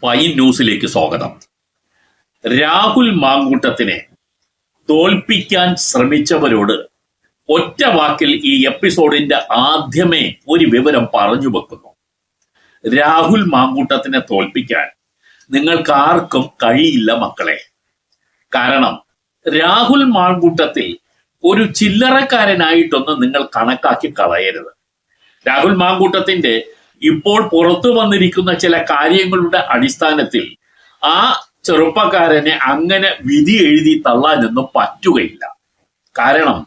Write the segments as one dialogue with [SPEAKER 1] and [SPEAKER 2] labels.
[SPEAKER 1] Pine ന്യൂസിലേക്ക് സ്വാഗതം. രാഹുൽ മാങ്കൂട്ടത്തിനെ തോൽപ്പിക്കാൻ ശ്രമിച്ചവരോട് ഒറ്റ വാക്കിൽ ഈ എപ്പിസോഡിന്റെ ആദ്യമേ ഒരു വിവരം പറഞ്ഞു വെക്കുന്നു. രാഹുൽ മാങ്കൂട്ടത്തിനെ തോൽപ്പിക്കാൻ നിങ്ങൾക്ക് ആർക്കും കഴിയില്ല മക്കളെ. കാരണം രാഹുൽ മാങ്കൂട്ടത്തിൽ ഒരു ചില്ലറക്കാരനായിട്ടൊന്നും നിങ്ങൾ കണക്കാക്കി കളയരുത്. രാഹുൽ മാങ്കൂട്ടത്തിന്റെ ഇപ്പോൾ പുറത്തു വന്നിരിക്കുന്ന ചില കാര്യങ്ങളുടെ അടിസ്ഥാനത്തിൽ ആ ചെറുപ്പക്കാരനെ അങ്ങനെ വിധി എഴുതി തള്ളാനൊന്നും പറ്റുകയില്ല. കാരണം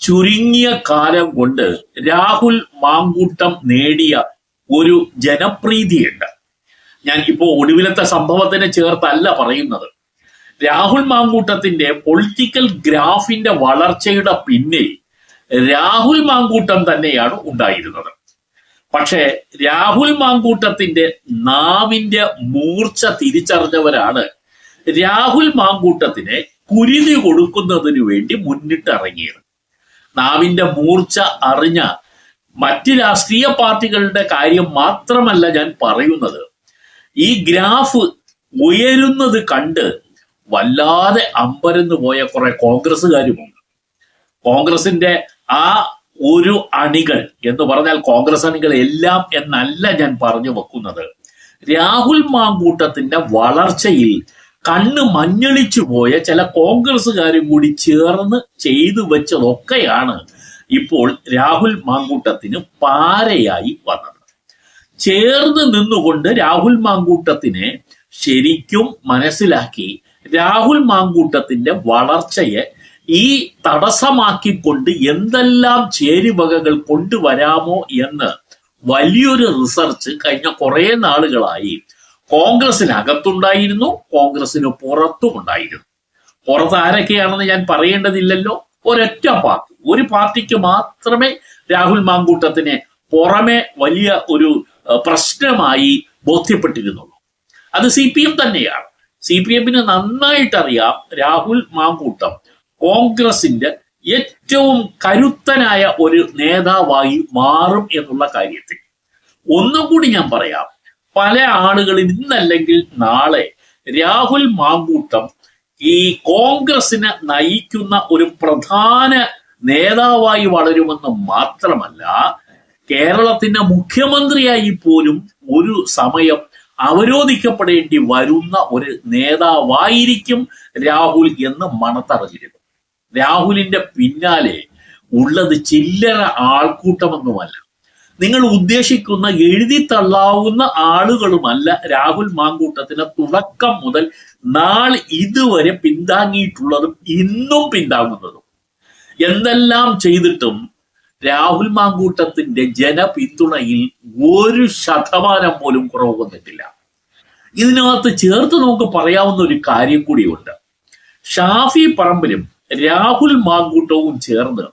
[SPEAKER 1] ചുരുങ്ങിയ കാലം കൊണ്ട് രാഹുൽ മാങ്കൂട്ടം നേടിയ ഒരു ജനപ്രീതിയുണ്ട്. ഞാൻ ഇപ്പോൾ ഒടുവിലത്തെ സംഭവത്തിനെ ചേർത്തല്ല പറയുന്നത്. രാഹുൽ മാങ്കൂട്ടത്തിന്റെ പൊളിറ്റിക്കൽ ഗ്രാഫിന്റെ വളർച്ചയുടെ പിന്നിൽ രാഹുൽ മാങ്കൂട്ടം തന്നെയാണ് ഉണ്ടായിരുന്നത്. പക്ഷേ രാഹുൽ മാങ്കൂട്ടത്തിന്റെ നാവിന്റെ മൂർച്ച തിരിച്ചറിഞ്ഞവരാണ് രാഹുൽ മാങ്കൂട്ടത്തിനെ കുരുതി കൊടുക്കുന്നതിന് വേണ്ടി മുന്നിട്ടിറങ്ങിയത്. നാവിന്റെ മൂർച്ച അറിഞ്ഞ മറ്റ് രാഷ്ട്രീയ പാർട്ടികളുടെ കാര്യം മാത്രമല്ല ഞാൻ പറയുന്നത്. ഈ ഗ്രാഫ് ഉയരുന്നത് കണ്ട് വല്ലാതെ അമ്പരന്ന് പോയ കുറെ കോൺഗ്രസ്സുകാരുമുണ്ട്. കോൺഗ്രസിന്റെ ആ ഒരു അണികൾ എന്ന് പറഞ്ഞാൽ കോൺഗ്രസ് അണികൾ എല്ലാം എന്നല്ല ഞാൻ പറഞ്ഞു വെക്കുന്നത്. രാഹുൽ മാങ്കൂട്ടത്തിന്റെ വളർച്ചയിൽ കണ്ണ് മഞ്ഞളിച്ചു പോയ ചില കോൺഗ്രസ്സുകാരും കൂടി ചേർന്ന് ചെയ്തു വെച്ചതൊക്കെയാണ് ഇപ്പോൾ രാഹുൽ മാങ്കൂട്ടത്തിന് പാരയായി വന്നത്. ചേർന്ന് നിന്നുകൊണ്ട് രാഹുൽ മാങ്കൂട്ടത്തിനെ ശരിക്കും മനസ്സിലാക്കി രാഹുൽ മാങ്കൂട്ടത്തിന്റെ വളർച്ചയെ ഈ തടസ്സമാക്കിക്കൊണ്ട് എന്തെല്ലാം ചേരുവകകൾ കൊണ്ടുവരാമോ എന്ന് വലിയൊരു റിസർച്ച് കഴിഞ്ഞ കുറെ നാളുകളായി കോൺഗ്രസിനകത്തുണ്ടായിരുന്നു, കോൺഗ്രസിന് പുറത്തും ഉണ്ടായിരുന്നു. പുറത്ത് ആരൊക്കെയാണെന്ന് ഞാൻ പറയേണ്ടതില്ലല്ലോ. ഒരൊറ്റ പാർട്ടി, ഒരു പാർട്ടിക്ക് മാത്രമേ രാഹുൽ മാങ്കൂട്ടത്തിനെ പുറമെ വലിയ ഒരു പ്രശ്നമായി ബോധ്യപ്പെട്ടിരുന്നുള്ളൂ. അത് CPM തന്നെയാണ്. CPMന് നന്നായിട്ടറിയാം രാഹുൽ മാങ്കൂട്ടം കോൺഗ്രസിന്റെ ഏറ്റവും കരുത്തനായ ഒരു നേതാവായി മാറും എന്നുള്ള കാര്യത്തിൽ. ഒന്നും കൂടി ഞാൻ പറയാം, പല ആളുകളിൽ ഇന്നല്ലെങ്കിൽ നാളെ രാഹുൽ മാങ്കൂട്ടം ഈ കോൺഗ്രസിനെ നയിക്കുന്ന ഒരു പ്രധാന നേതാവായി വളരുമെന്ന് മാത്രമല്ല, കേരളത്തിന്റെ മുഖ്യമന്ത്രിയായി പോലും ഒരു സമയം അവരോധിക്കപ്പെടേണ്ടി വരുന്ന ഒരു നേതാവായിരിക്കും രാഹുൽ എന്ന് മണത്തറിഞ്ഞിരുന്നു. രാഹുലിന്റെ പിന്നാലെ ഉള്ളത് ചില്ലറ ആൾക്കൂട്ടമൊന്നുമല്ല. നിങ്ങൾ ഉദ്ദേശിക്കുന്ന എഴുതി തള്ളാവുന്ന ആളുകളുമല്ല രാഹുൽ മാങ്കൂട്ടത്തിന് തുടക്കം മുതൽ നാൾ ഇതുവരെ പിന്താങ്ങിയിട്ടുള്ളതും ഇന്നും പിന്താങ്ങുന്നതും. എന്തെല്ലാം ചെയ്തിട്ടും രാഹുൽ മാങ്കൂട്ടത്തിന്റെ ജനപിന്തുണയിൽ 1% പോലും കുറവ് വന്നിട്ടില്ല. ഇതിനകത്ത് ചേർത്ത് നമുക്ക് പറയാവുന്ന ഒരു കാര്യം കൂടിയുണ്ട്. ഷാഫി പറമ്പിലും രാഹുൽ മാങ്കൂട്ടവും ചേർന്ന്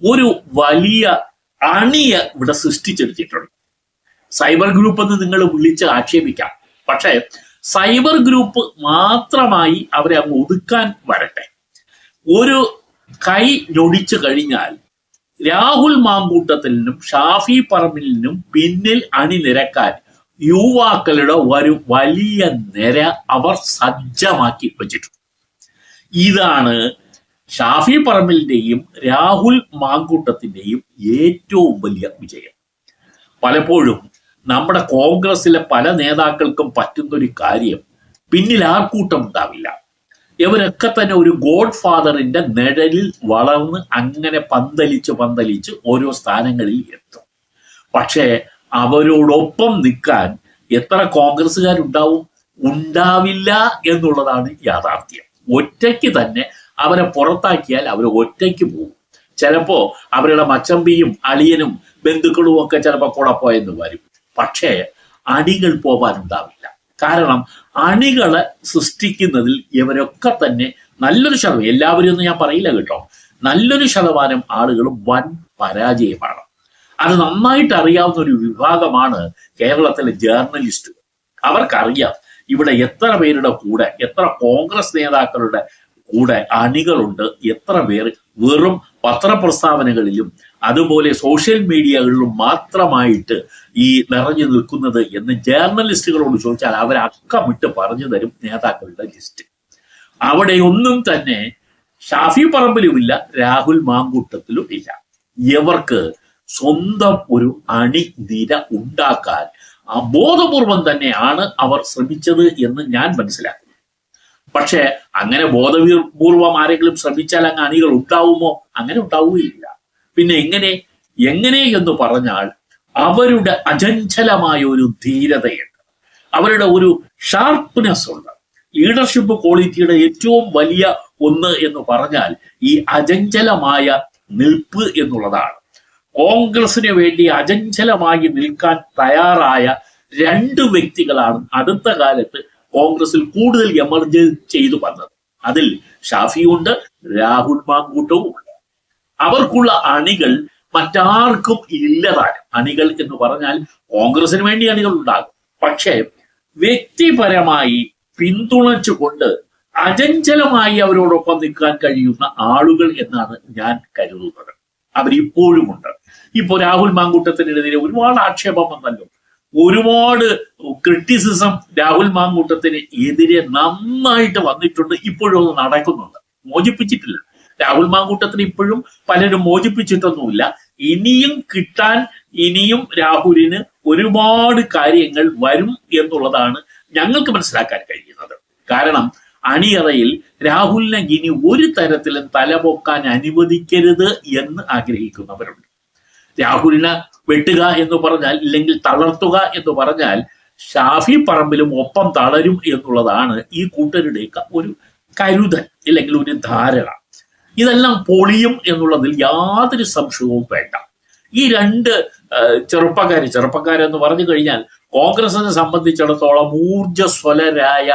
[SPEAKER 1] ഒരു വലിയ അണിയെ ഇവിടെ സൃഷ്ടിച്ചെടുത്തിട്ടുണ്ട്. സൈബർ ഗ്രൂപ്പ് എന്ന് നിങ്ങൾ വിളിച്ച് ആക്ഷേപിക്കാം. പക്ഷേ സൈബർ ഗ്രൂപ്പ് മാത്രമായി അവരെ അങ്ങ് ഒതുക്കാൻ വരട്ടെ. ഒരു കൈ ഞൊടിച്ചു കഴിഞ്ഞാൽ രാഹുൽ മാങ്കൂട്ടത്തിനും ഷാഫി പറമ്പിലിനും പിന്നിൽ അണിനിരക്കാൻ യുവാക്കളുടെ ഒരു വലിയ നിര അവർ സജ്ജമാക്കി വെച്ചിട്ടുണ്ട്. ഇതാണ് ഷാഫി പറമ്പിലിന്റെയും രാഹുൽ മാങ്കൂട്ടത്തിന്റെയും ഏറ്റവും വലിയ വിജയം. പലപ്പോഴും നമ്മുടെ കോൺഗ്രസിലെ പല നേതാക്കൾക്കും പറ്റുന്നൊരു കാര്യം, പിന്നിൽ ആൾക്കൂട്ടം ഉണ്ടാവില്ല. ഇവരൊക്കെ തന്നെ ഒരു ഗോഡ് ഫാദറിന്റെ നിഴലിൽ വളർന്ന് അങ്ങനെ പന്തലിച്ച് ഓരോ സ്ഥാനങ്ങളിൽ എത്തും. പക്ഷേ അവരോടൊപ്പം നിൽക്കാൻ എത്ര കോൺഗ്രസ്സുകാരുണ്ടാവും? ഉണ്ടാവില്ല എന്നുള്ളതാണ് യാഥാർത്ഥ്യം. ഒറ്റയ്ക്ക് തന്നെ അവരെ പുറത്താക്കിയാൽ അവർ ഒറ്റയ്ക്ക് പോകും. ചിലപ്പോ അവരുടെ മച്ചമ്പിയും അളിയനും ബന്ധുക്കളും ഒക്കെ ചിലപ്പോൾ കൂടെ പോയെന്ന് വരും. പക്ഷേ അണികൾ പോകാനുണ്ടാവില്ല. കാരണം അണികളെ സൃഷ്ടിക്കുന്നതിൽ ഇവരൊക്കെ തന്നെ നല്ലൊരു ശതമാനം, എല്ലാവരും ഒന്നും ഞാൻ പറയില്ല കേട്ടോ, നല്ലൊരു ശതമാനം ആളുകളും വൻ പരാജയമാണ്. അത് നന്നായിട്ട് അറിയാവുന്ന ഒരു വിഭാഗമാണ് കേരളത്തിലെ ജേർണലിസ്റ്റുകൾ. അവർക്കറിയാം ഇവിടെ എത്ര പേരുടെ കൂടെ, എത്ര കോൺഗ്രസ് നേതാക്കളുടെ കൂടെ അണികളുണ്ട്, എത്ര പേർ വെറും പത്രപ്രസ്താവനകളിലും അതുപോലെ സോഷ്യൽ മീഡിയകളിലും മാത്രമായിട്ട് ഈ നിറഞ്ഞു നിൽക്കുന്നത് എന്ന് ജേർണലിസ്റ്റുകളോട് ചോദിച്ചാൽ അവർ അക്കമിട്ട് പറഞ്ഞു തരും നേതാക്കളുടെ ലിസ്റ്റ്. അവിടെ ഒന്നും തന്നെ ഷാഫി പറമ്പിലുമില്ല, രാഹുൽ മാങ്കൂട്ടത്തിലും ഇല്ല. ഇവർക്ക് സ്വന്തം ഒരു അണിനിര ഉണ്ടാക്കാൻ ബോധപൂർവം തന്നെയാണ് അവർ ശ്രമിച്ചത് എന്ന് ഞാൻ മനസ്സിലാക്കുന്നു. പക്ഷെ അങ്ങനെ ബോധപൂർവം ആരെങ്കിലും ശ്രമിച്ചാൽ അങ്ങ് അണികൾ ഉണ്ടാവുമോ? അങ്ങനെ ഉണ്ടാവുകയില്ല. പിന്നെ എങ്ങനെ എന്ന് പറഞ്ഞാൽ അവരുടെ അചഞ്ചലമായ ഒരു ധീരതയുണ്ട്, അവരുടെ ഒരു ഷാർപ്പ്നെസ് ഉണ്ട്. ലീഡർഷിപ്പ് ക്വാളിറ്റിയുടെ ഏറ്റവും വലിയ ഒന്ന് എന്ന് പറഞ്ഞാൽ ഈ അചഞ്ചലമായ നിൽപ്പ് എന്നുള്ളതാണ്. കോൺഗ്രസിന് വേണ്ടി അചഞ്ചലമായി നിൽക്കാൻ തയ്യാറായ രണ്ട് വ്യക്തികളാണ് അടുത്ത കാലത്ത് കോൺഗ്രസിൽ കൂടുതൽ എമർജ് ചെയ്തു വന്നത്. അതിൽ ഷാഫിയുണ്ട്, രാഹുൽ മാങ്കൂട്ടവും ഉണ്ട്. അവർക്കുള്ള അണികൾ മറ്റാർക്കും ഇല്ലതാനും. അണികൾ എന്ന് പറഞ്ഞാൽ കോൺഗ്രസിന് വേണ്ടി അണികൾ ഉണ്ടാകും, പക്ഷേ വ്യക്തിപരമായി പിന്തുണച്ചുകൊണ്ട് അചഞ്ചലമായി അവരോടൊപ്പം നിൽക്കാൻ കഴിയുന്ന ആളുകൾ എന്നാണ് ഞാൻ കരുതുന്നത്. അവരിപ്പോഴും ഉണ്ട്. ഇപ്പോ രാഹുൽ മാങ്കൂട്ടത്തിനെതിരെ ഒരുപാട് ആക്ഷേപം വന്നല്ലോ, ഒരുപാട് ക്രിറ്റിസിസം രാഹുൽ മാങ്കൂട്ടത്തിന് എതിരെ നന്നായിട്ട് വന്നിട്ടുണ്ട്. ഇപ്പോഴും അത് നടക്കുന്നുണ്ട്, മോചിപ്പിച്ചിട്ടില്ല. രാഹുൽ മാങ്കൂട്ടത്തിന് ഇപ്പോഴും പലരും മോചിപ്പിച്ചിട്ടൊന്നുമില്ല. ഇനിയും കിട്ടാൻ ഇനിയും രാഹുലിന് ഒരുപാട് കാര്യങ്ങൾ വരും എന്നുള്ളതാണ് ഞങ്ങൾക്ക് മനസ്സിലാക്കാൻ കഴിയുന്നത്. കാരണം അണിയറയിൽ രാഹുലിനെ ഇനി ഒരു തരത്തിലും തലപൊക്കാൻ അനുവദിക്കരുത് എന്ന് ആഗ്രഹിക്കുന്നവരുണ്ട്. രാഹുലിനെ വെട്ടുക എന്ന് പറഞ്ഞാൽ, ഇല്ലെങ്കിൽ തളർത്തുക എന്ന് പറഞ്ഞാൽ ഷാഫി പറമ്പിലും ഒപ്പം തളരും എന്നുള്ളതാണ് ഈ കൂട്ടരുടെയൊക്കെ ഒരു കരുതൽ, ഇല്ലെങ്കിൽ ഒരു ധാരണ. ഇതെല്ലാം പൊളിയും എന്നുള്ളതിൽ യാതൊരു സംശയവും വേണ്ട. ഈ രണ്ട് ചെറുപ്പക്കാരെന്ന് പറഞ്ഞു കഴിഞ്ഞാൽ കോൺഗ്രസിനെ സംബന്ധിച്ചിടത്തോളം ഊർജ്ജസ്വലരായ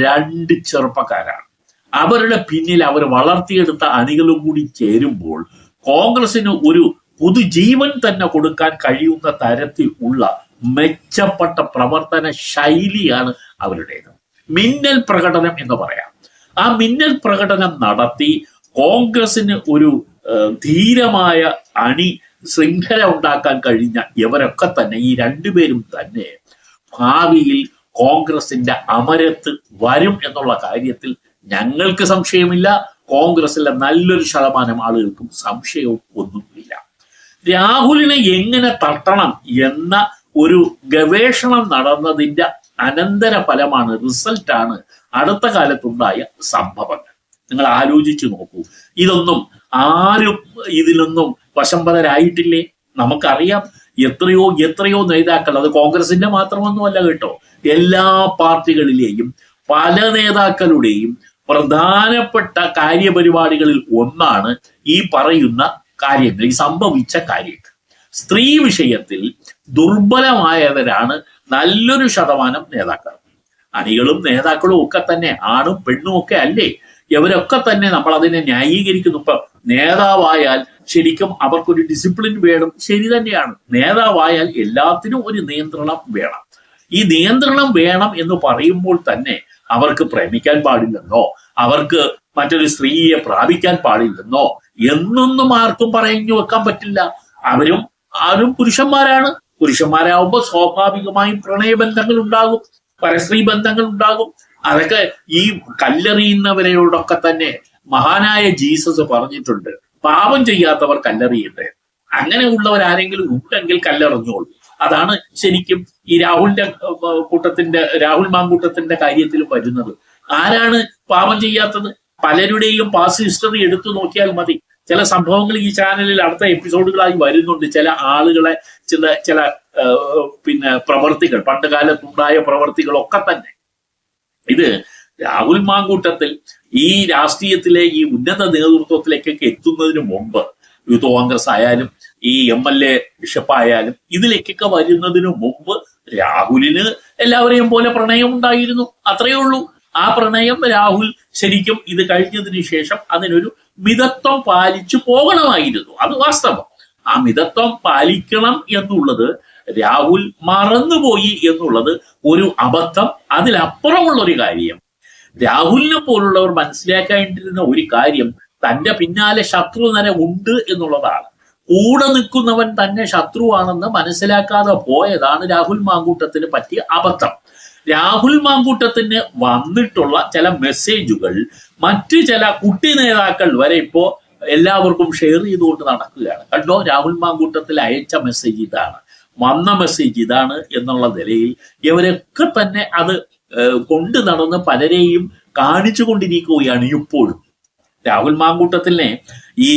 [SPEAKER 1] രണ്ട് ചെറുപ്പക്കാരാണ്. അവരുടെ പിന്നിൽ അവർ വളർത്തിയെടുത്ത അണികളും കൂടി ചേരുമ്പോൾ കോൺഗ്രസിന് ഒരു പുതുജീവൻ തന്നെ കൊടുക്കാൻ കഴിയുന്ന തരത്തിൽ ഉള്ള മെച്ചപ്പെട്ട പ്രവർത്തന ശൈലിയാണ് അവരുടേത്. മിന്നൽ പ്രകടനം എന്ന് പറയാം. ആ മിന്നൽ പ്രകടനം നടത്തി കോൺഗ്രസിന് ഒരു ധീരമായ അണി ശൃംഖല ഉണ്ടാക്കാൻ കഴിഞ്ഞ ഇവരൊക്കെ തന്നെ, ഈ രണ്ടുപേരും തന്നെ ഭാവിയിൽ കോൺഗ്രസിന്റെ അമരത്ത് വരും എന്നുള്ള കാര്യത്തിൽ ഞങ്ങൾക്ക് സംശയമില്ല. കോൺഗ്രസിലെ നല്ലൊരു ശതമാനം ആളുകൾക്കും സംശയവും ഒന്നുമില്ല. രാഹുലിനെ എങ്ങനെ തട്ടണം എന്ന ഒരു ഗവേഷണം നടന്നതിന്റെ അനന്തര ഫലമാണ്, റിസൾട്ടാണ് അടുത്ത കാലത്തുണ്ടായ സംഭവങ്ങൾ. നിങ്ങൾ ആലോചിച്ചു നോക്കൂ. ഇതൊന്നും ആരും ഇതിലൊന്നും വശംവദരായിട്ടില്ലേ? നമുക്കറിയാം എത്രയോ നേതാക്കൾ, അത് കോൺഗ്രസിന്റെ മാത്രമൊന്നുമല്ല കേട്ടോ, എല്ലാ പാർട്ടികളിലെയും പല നേതാക്കളുടെയും പ്രധാനപ്പെട്ട കാര്യപരിപാടികളിൽ ഒന്നാണ് ഈ പറയുന്ന കാര്യങ്ങൾ, ഈ സംഭവിച്ച കാര്യങ്ങൾ. സ്ത്രീ വിഷയത്തിൽ ദുർബലമായവരാണ് നല്ലൊരു ശതമാനം നേതാക്കൾ. അണികളും നേതാക്കളും ഒക്കെ തന്നെ ആണും പെണ്ണും ഒക്കെ അല്ലേ? ഇവരൊക്കെ തന്നെ നമ്മൾ അതിനെ ന്യായീകരിക്കുന്നു. ഇപ്പൊ നേതാവായാൽ ശരിക്കും അവർക്കൊരു ഡിസിപ്ലിൻ വേണം, ശരി തന്നെയാണ്. നേതാവായാൽ എല്ലാത്തിനും ഒരു നിയന്ത്രണം വേണം. ഈ നിയന്ത്രണം വേണം എന്ന് പറയുമ്പോൾ തന്നെ അവർക്ക് പ്രേമിക്കാൻ പാടില്ലെന്നോ, അവർക്ക് മറ്റൊരു സ്ത്രീയെ പ്രാപിക്കാൻ പാടില്ലെന്നോ എന്നൊന്നും ആർക്കും പറഞ്ഞു വെക്കാൻ പറ്റില്ല. ആരും പുരുഷന്മാരാണ്. പുരുഷന്മാരാകുമ്പോൾ സ്വാഭാവികമായും പ്രണയബന്ധങ്ങൾ ഉണ്ടാകും, പരസ്ത്രീ ബന്ധങ്ങൾ ഉണ്ടാകും. അതൊക്കെ ഈ കല്ലെറിയുന്നവരോടൊക്കെ തന്നെ മഹാനായ ജീസസ് പറഞ്ഞിട്ടുണ്ട്, പാപം ചെയ്യാത്തവർ കല്ലെറിയട്ടെ. അങ്ങനെ ഉള്ളവരാരെങ്കിലും ഉണ്ടെങ്കിൽ കല്ലെറിഞ്ഞോളൂ. അതാണ് ശരിക്കും ഈ രാഹുൽ മാങ്കൂട്ടത്തിന്റെ കാര്യത്തിലും വരുന്നത്. ആരാണ് പാപം ചെയ്യാത്തത്? പലരുടെയും പാസ്റ്റ് ഹിസ്റ്ററി എടുത്തു നോക്കിയാൽ മതി. ചില സംഭവങ്ങൾ ഈ ചാനലിൽ അടുത്ത എപ്പിസോഡുകളായി വരുന്നുണ്ട്. ചില ആളുകളെ ചില പ്രവർത്തികൾ, പണ്ട് കാലത്തുണ്ടായ പ്രവർത്തികളൊക്കെ തന്നെ. ഇത് രാഹുൽ മാങ്കൂട്ടത്തിൽ ഈ രാഷ്ട്രീയത്തിലെ ഈ ഉന്നത നേതൃത്വത്തിലേക്കൊക്കെ എത്തുന്നതിന് മുമ്പ് യൂത്ത് കോൺഗ്രസ് ആയാലും ഈ MLA ബിഷപ്പായാലും ഇതിലേക്കൊക്കെ വരുന്നതിന് മുമ്പ് രാഹുലിന് എല്ലാവരെയും പോലെ പ്രണയം ഉണ്ടായിരുന്നു, അത്രയേ ഉള്ളൂ. ആ പ്രണയം രാഹുൽ ശരിക്കും ഇത് കഴിഞ്ഞതിന് ശേഷം അതിനൊരു മിതത്വം പാലിച്ചു പോകണമായിരുന്നു. അത് വാസ്തവം. ആ മിതത്വം പാലിക്കണം എന്നുള്ളത് രാഹുൽ മറന്നുപോയി എന്നുള്ളത് ഒരു അബദ്ധം. അതിലപ്പുറമുള്ള ഒരു കാര്യം, രാഹുലിനെ പോലുള്ളവർ മനസ്സിലാക്കേണ്ടിരുന്ന ഒരു കാര്യം, തന്റെ പിന്നാലെ ശത്രു നിര ഉണ്ട് എന്നുള്ളതാണ്. കൂടെ നിൽക്കുന്നവൻ തന്നെ ശത്രുവാണെന്ന് മനസ്സിലാക്കാതെ പോയതാണ് രാഹുൽ മാങ്കൂട്ടത്തിന് പറ്റിയ അബദ്ധം. രാഹുൽ മാങ്കൂട്ടത്തിന് വന്നിട്ടുള്ള ചില മെസ്സേജുകൾ മറ്റു ചില കുട്ടി നേതാക്കൾ വരെ ഇപ്പോ എല്ലാവർക്കും ഷെയർ ചെയ്തുകൊണ്ട് നടക്കുകയാണ്. കണ്ടോ, രാഹുൽ മാങ്കൂട്ടത്തിൽ അയച്ച മെസ്സേജ് ഇതാണ്, വന്ന മെസ്സേജ് ഇതാണ് എന്നുള്ള നിലയിൽ ഇവരൊക്കെ തന്നെ അത് കൊണ്ടു നടന്ന് പലരെയും കാണിച്ചു കൊണ്ടിരിക്കുകയാണ് ഇപ്പോഴും. രാഹുൽ മാങ്കൂട്ടത്തിനെ ഈ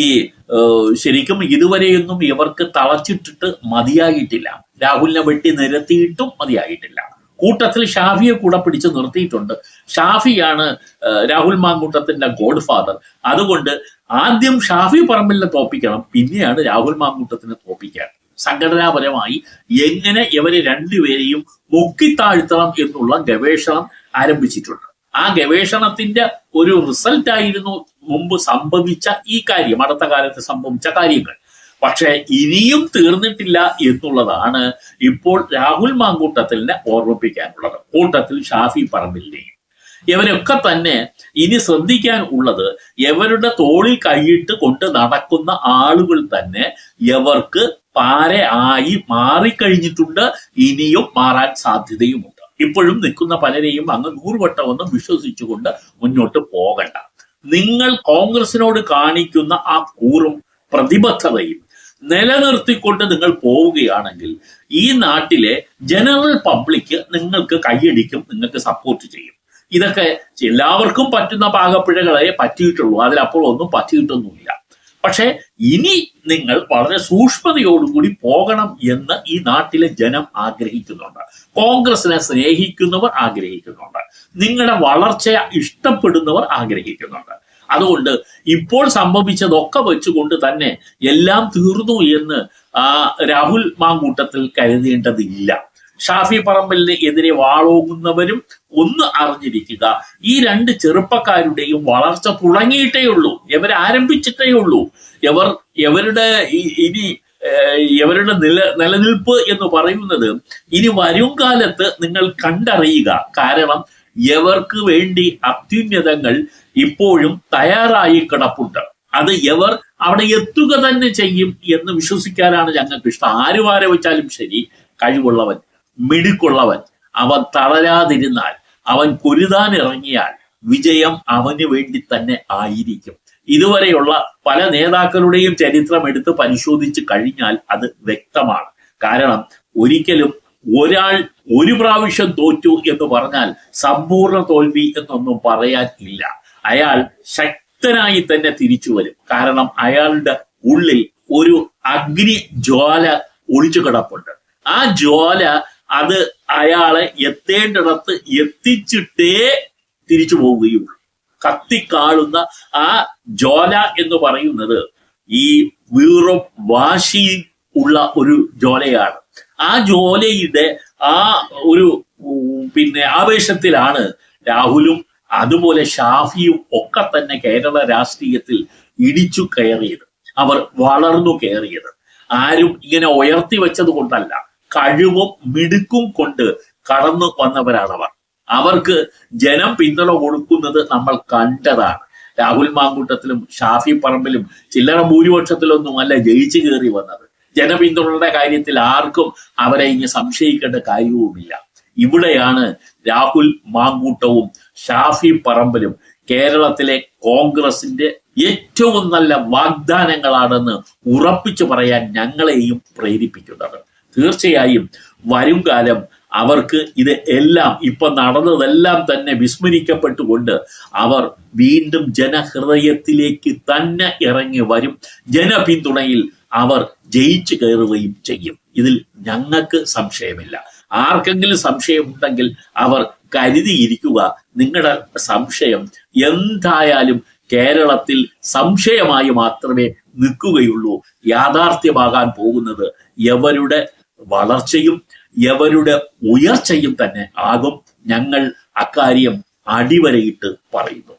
[SPEAKER 1] ശരിക്കും ഇതുവരെയൊന്നും ഇവർക്ക് തളച്ചിട്ടിട്ട് മതിയായിട്ടില്ല. രാഹുലിനെ വെട്ടി നിരത്തിയിട്ടും മതിയായിട്ടില്ല. കൂട്ടത്തിൽ ഷാഫിയെ കൂടെ പിടിച്ച് നിർത്തിയിട്ടുണ്ട്. ഷാഫിയാണ് രാഹുൽ മാങ്കൂട്ടത്തിന്റെ ഗോഡ് ഫാദർ. അതുകൊണ്ട് ആദ്യം ഷാഫി പറമ്പിലിനെ തോപ്പിക്കണം, പിന്നെയാണ് രാഹുൽ മാങ്കൂട്ടത്തിനെ തോപ്പിക്കാൻ. സംഘടനാപരമായി എങ്ങനെ ഇവരെ രണ്ടുപേരെയും മുക്കിത്താഴ്ത്തണം എന്നുള്ള ഗവേഷണം ആരംഭിച്ചിട്ടുണ്ട്. ആ ഗവേഷണത്തിന്റെ ഒരു റിസൾട്ട് ആയിരുന്നു മുമ്പ് സംഭവിച്ച ഈ കാര്യം, അടുത്ത കാലത്ത് സംഭവിച്ച കാര്യങ്ങൾ. പക്ഷെ ഇനിയും തീർന്നിട്ടില്ല എന്നുള്ളതാണ് ഇപ്പോൾ രാഹുൽ മാങ്കൂട്ടത്തിനെ ഓർമ്മിപ്പിക്കാനുള്ളത്. കൂട്ടത്തിൽ ഷാഫി പറമ്പിലിനെയും ഇവരൊക്കെ തന്നെ ഇനി ശ്രദ്ധിക്കാൻ ഉള്ളത്, ഇവരുടെ തോളിൽ കൈയിട്ട് കൊണ്ട് നടക്കുന്ന ആളുകൾ തന്നെ ഇവർക്ക് പാര ആയി മാറിക്കഴിഞ്ഞിട്ടുണ്ട്, ഇനിയും മാറാൻ സാധ്യതയുമുണ്ട്. ഇപ്പോഴും നിൽക്കുന്ന പലരെയും അങ്ങ് 100 വട്ടമൊന്നും വിശ്വസിച്ചുകൊണ്ട് മുന്നോട്ട് പോകണ്ട. നിങ്ങൾ കോൺഗ്രസിനോട് കാണിക്കുന്ന ആ കൂറും പ്രതിബദ്ധതയും നിലനിർത്തിക്കൊണ്ട് നിങ്ങൾ പോവുകയാണെങ്കിൽ ഈ നാട്ടിലെ ജനറൽ പബ്ലിക് നിങ്ങൾക്ക് കൈയടിക്കും, നിങ്ങൾക്ക് സപ്പോർട്ട് ചെയ്യും. ഇതൊക്കെ എല്ലാവർക്കും പറ്റുന്ന പാകപ്പിഴകളെ പറ്റിയിട്ടുള്ളൂ, അതിലപ്പോൾ ഒന്നും പറ്റിയിട്ടൊന്നുമില്ല. പക്ഷെ ഇനി നിങ്ങൾ വളരെ സൂക്ഷ്മതയോടുകൂടി പോകണം എന്ന് ഈ നാട്ടിലെ ജനം ആഗ്രഹിക്കുന്നുണ്ട്. കോൺഗ്രസിനെ സ്നേഹിക്കുന്നവർ ആഗ്രഹിക്കുന്നുണ്ട്. നിങ്ങളുടെ വളർച്ചയെ ഇഷ്ടപ്പെടുന്നവർ ആഗ്രഹിക്കുന്നുണ്ട്. അതുകൊണ്ട് ഇപ്പോൾ സംഭവിച്ചതൊക്കെ വെച്ചുകൊണ്ട് തന്നെ എല്ലാം തീർന്നു എന്ന് രാഹുൽ മാങ്കൂട്ടത്തിൽ കരുതേണ്ടതില്ല. ഷാഫി പറമ്പലിന് എതിരെ വാളോങ്ങുന്നവരും ഒന്ന് അറിഞ്ഞിരിക്കുക, ഈ 2 ചെറുപ്പക്കാരുടെയും വളർച്ച തുടങ്ങിയിട്ടേ ഉള്ളൂ, ഇവർ ആരംഭിച്ചിട്ടേ ഉള്ളൂ. ഇവരുടെ നിലനിൽപ്പ് എന്ന് പറയുന്നത് ഇനി വരും കാലത്ത് നിങ്ങൾ കണ്ടറിയുക. കാരണം ഇവർക്ക് വേണ്ടി അത്യുന്നതങ്ങൾ ഇപ്പോഴും തയ്യാറായി കിടപ്പുണ്ട്. അത് ഇവർ അവിടെ എത്തുക തന്നെ ചെയ്യും എന്ന് വിശ്വസിക്കാനാണ് ഞങ്ങൾക്ക് ഇഷ്ടം. ആരെ വെച്ചാലും ശരി, കഴിവുള്ളവൻ, മിടുക്കുള്ളവൻ, അവൻ തളരാതിരുന്നാൽ, അവൻ പൊരുതാൻ ഇറങ്ങിയാൽ വിജയം അവന് വേണ്ടി തന്നെ ആയിരിക്കും. ഇതുവരെയുള്ള പല നേതാക്കളുടെയും ചരിത്രം എടുത്ത് പരിശോധിച്ച് കഴിഞ്ഞാൽ അത് വ്യക്തമാണ്. കാരണം ഒരിക്കലും ഒരാൾ ഒരു പ്രാവശ്യം തോറ്റു എന്ന് പറഞ്ഞാൽ സമ്പൂർണ്ണ തോൽവി എന്നൊന്നും പറയാൻ ഇല്ല. അയാൾ ശക്തനായി തന്നെ തിരിച്ചു വരും. കാരണം അയാളുടെ ഉള്ളിൽ ഒരു അഗ്നി ജ്വാല ഒളിച്ചു കിടപ്പുണ്ട്. ആ ജ്വാല അത് അയാളെ എത്തേണ്ടിടത്ത് എത്തിച്ചിട്ടേ തിരിച്ചു പോവുകയുള്ളൂ. കത്തിക്കാളുന്ന ആ ജ്വാല എന്ന് പറയുന്നത് ഈ വീറും വാശി ഉള്ള ഒരു ജ്വാലയാണ്. ആ ജ്വാലയുടെ ആ ഒരു ആവേശത്തിലാണ് രാഹുലും അതുപോലെ ഷാഫിയും ഒക്കെ തന്നെ കേരള രാഷ്ട്രീയത്തിൽ ഇടിച്ചു കയറിയത്. അവർ വളർന്നു കയറിയത് ആരും ഇങ്ങനെ ഉയർത്തി വെച്ചത് കൊണ്ടല്ല, കഴിവും മിടുക്കും കൊണ്ട് കടന്നു വന്നവരാണവർ. അവർക്ക് ജനം പിന്തുണ കൊടുക്കുന്നത് നമ്മൾ കണ്ടതാണ്. രാഹുൽ മാങ്കൂട്ടത്തിലും ഷാഫി പറമ്പിലും ചില്ലറ ഭൂരിപക്ഷത്തിലൊന്നും അല്ല ജയിച്ചു കയറി വന്നത്. ജനപിന്തുണയുടെ കാര്യത്തിൽ ആർക്കും അവരെ ഇനി സംശയിക്കേണ്ട കാര്യവുമില്ല. ഇവിടെയാണ് രാഹുൽ മാങ്കൂട്ടവും ഷാഫി പറമ്പിലും കേരളത്തിലെ കോൺഗ്രസിന്റെ ഏറ്റവും നല്ല വാഗ്ദാനങ്ങളാണെന്ന് ഉറപ്പിച്ചു പറയാൻ ഞങ്ങളെയും പ്രേരിപ്പിക്കുന്നത്. തീർച്ചയായും വരും കാലം അവർക്ക് ഇത് എല്ലാം ഇപ്പൊ നടന്നതെല്ലാം തന്നെ വിസ്മരിക്കപ്പെട്ടുകൊണ്ട് അവർ വീണ്ടും ജനഹൃദയത്തിലേക്ക് തന്നെ ഇറങ്ങി വരും. ജനപിന്തുണയിൽ അവർ ജയിച്ചു കയറുകയും ചെയ്യും. ഇതിൽ ഞങ്ങൾക്ക് സംശയമില്ല. ആർക്കെങ്കിലും സംശയമുണ്ടെങ്കിൽ അവർ കരുതിയിരിക്കുക, നിങ്ങളുടെ സംശയം എന്തായാലും കേരളത്തിൽ സംശയമായി മാത്രമേ നിൽക്കുകയുള്ളൂ. യാഥാർത്ഥ്യമാകാൻ പോകുന്നത് എവരുടെ വളർച്ചയും എവരുടെ ഉയർച്ചയും തന്നെ ആകും. ഞങ്ങൾ അക്കാര്യം അടിവരയിട്ട് പറയുന്നു.